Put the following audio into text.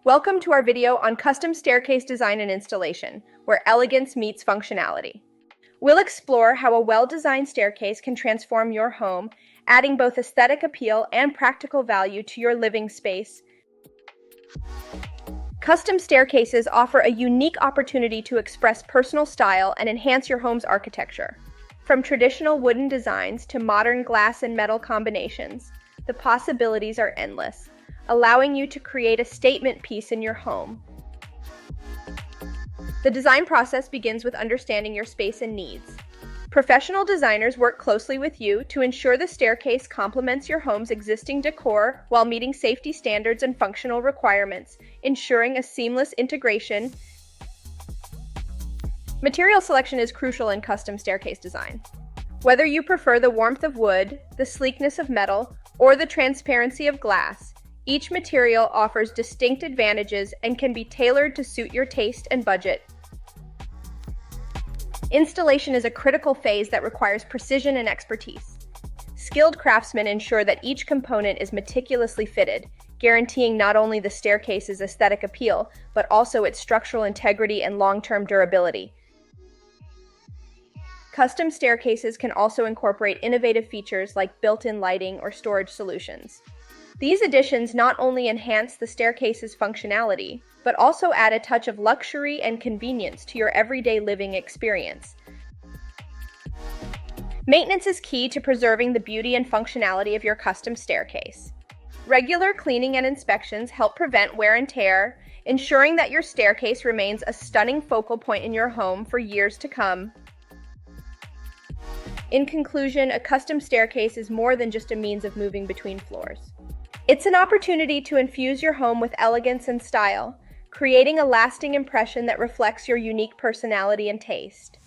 Welcome to our video on custom staircase design and installation, where elegance meets functionality. We'll explore how a well-designed staircase can transform your home, adding both aesthetic appeal and practical value to your living space. Custom staircases offer a unique opportunity to express personal style and enhance your home's architecture. From traditional wooden designs to modern glass and metal combinations, the possibilities are endless, allowing you to create a statement piece in your home. The design process begins with understanding your space and needs. Professional designers work closely with you to ensure the staircase complements your home's existing decor while meeting safety standards and functional requirements, ensuring a seamless integration. Material selection is crucial in custom staircase design. Whether you prefer the warmth of wood, the sleekness of metal, or the transparency of glass, each material offers distinct advantages and can be tailored to suit your taste and budget. Installation is a critical phase that requires precision and expertise. Skilled craftsmen ensure that each component is meticulously fitted, guaranteeing not only the staircase's aesthetic appeal, but also its structural integrity and long-term durability. Custom staircases can also incorporate innovative features like built-in lighting or storage solutions. These additions not only enhance the staircase's functionality, but also add a touch of luxury and convenience to your everyday living experience. Maintenance is key to preserving the beauty and functionality of your custom staircase. Regular cleaning and inspections help prevent wear and tear, ensuring that your staircase remains a stunning focal point in your home for years to come. In conclusion, a custom staircase is more than just a means of moving between floors. It's an opportunity to infuse your home with elegance and style, creating a lasting impression that reflects your unique personality and taste.